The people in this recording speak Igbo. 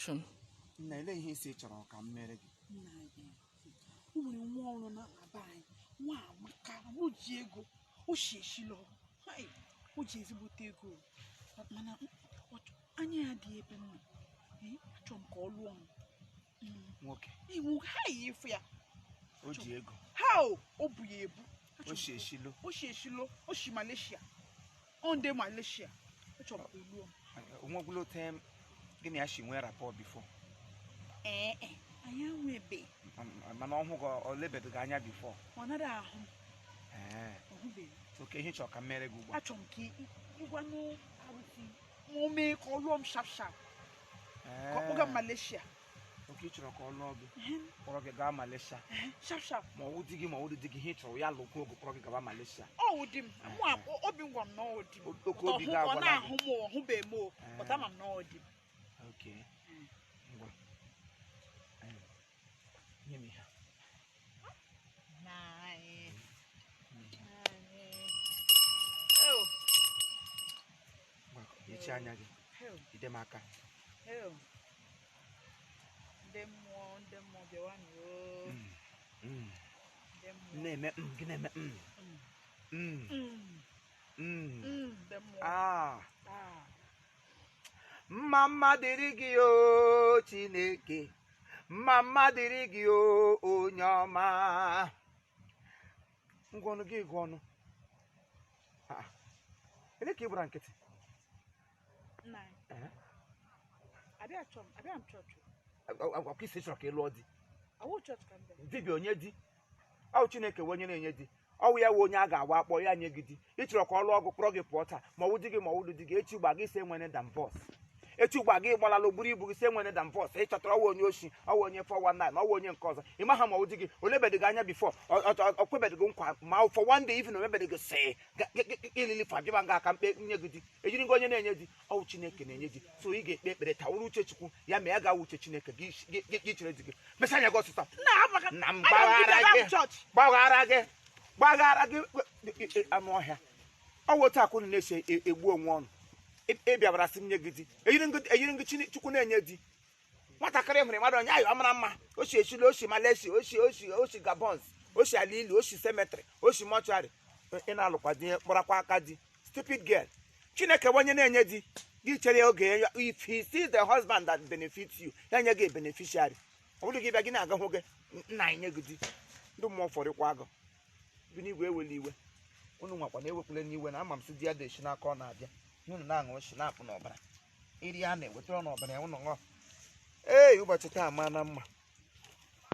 Chun. Na ile ihe isi chọrọ ka m mere gị. Nna gị. O nwere nwa ọrụ na aba anyị. Nwa amaka, o ji ego. O shi eshilo. Hai, o ji ezigbote ego. Mana anya ya dị ebe mma. Achọ m ka ọ lụọ m. Nwoke. Iwu ha efu ya. O ji ego. How? O bu ya ebu. O shi eshilo. O shi eshilo. O shi Malaysia. On de Malaysia. Achọ m ka ọ lụọ m. Onwegwulo tem gịnị ya shi nwee rapport before. Anya nwebe. Mana ọhụ gị olebedo gị anya before. Ọ nara ahụ. Ọhụbeghị. Oke ihe chọrọ ka m mere gị ugbu a. Achọ m ka ịgwanụ arụsị ma o mee ka ọ lụọ m sharp sharp. Ka ọ kpọga Malaysia. Oke ị chọrọ ka ọ lụọ gị. Kpọrọ gị gaa Malaysia. Sharp sharp. Ma ọ dị gị ma ọ dị gị ihe chọrọ ya lụkwuo oge kpọrọ gị gaba Malaysia. Ọ dị m. Obi ngwa m na ọ dị m. Oke obi gị agwala gị. Ọ na-ahụ m ọhụbeghị m. Pụta ma m na ọ dị m. Okay. Ngwa. Nye m ha. Echi anya gị. Ide m aka. Ndị mmụọ bịawa n'o. Na-eme gị na-eme Ndị mmụọ. Mma dịrị gị o Chineke. Mma dịrị gị o onye ọma. Ngwanụ gị gụọ ọnụ. Ele ka ị gbara nkịtị? Nna. Abịa m chọọchị. Akwụkwọ isi chọrọ ka ị lụọ di. Awụ chọọchị ka m bịara. Dibịa onye di. Ọ Chineke wenye na-enye di. Ọwụ ya wụ onye a ga-agwa akpọ ya nye gị di. Ị chọrọ ka ọ lụọ ọgụ kpọrọ gị pụọ taa ma ọwụ di gị ma ọwụ di gị echi gba gị si enwere divorce. Echi gba gị gbalala ogburu ibu gị si enwere divorce. Ị chọtara ọwụ onye oshi, ọwụ onye 419, ọwụ onye nke ọzọ. Ị maha ma ọwụ di gị olebedị gị anya before ọ kwebedị gị nkwa ma for one day even omebedị gị sị ilili fa bịaba nga aka mkpe nye gị di. Ejiri gị onye na-enye di. Ọwụ Chineke na-enye di. So ị ga-ekpe ekpere taa wụrụ uche Chukwu ya ma ya ga-awụ uche Chineke gị chere di gị. Mesa anya gị ọsịsa. Na m gbaghara gị anụ ọhịa. Ọ wụ otu akwụnụ na-esi egbu onwe ọnụ. Ị bịabara sị m nye gị di. Eyiri ngị Chukwu na-enye di. Nwatakịrị hụrụ mmadụ onye ayọ amara mma. Oshi eshilo, oshi Malaysia, oshi Gabons, oshi ala ili, oshi cemetery, oshi mortuary. Ị na-alụkwa di kpọrakwa aka di. Stupid girl. Chineke bụ onye na-enye di. Gị chere oge ya. If he sees the husband that benefits you, ya nye gị beneficiary. Ọ bụrụ gị bịa gị na-aga hụ gị nna enye gị di. Ndị mmụọ fọrịkwa agụ. Bi n'igwe ewela iwe. Unu nwakwa na-ewepụle n'iwe na ama m si di ya dị echi n'aka ọ na-abịa. Unu na-aṅụ oshi na-apụ n'ọbara. Iri a na-ewetara n'ọbara ya unu ṅụọ. Ụbọchị taa ama na mma.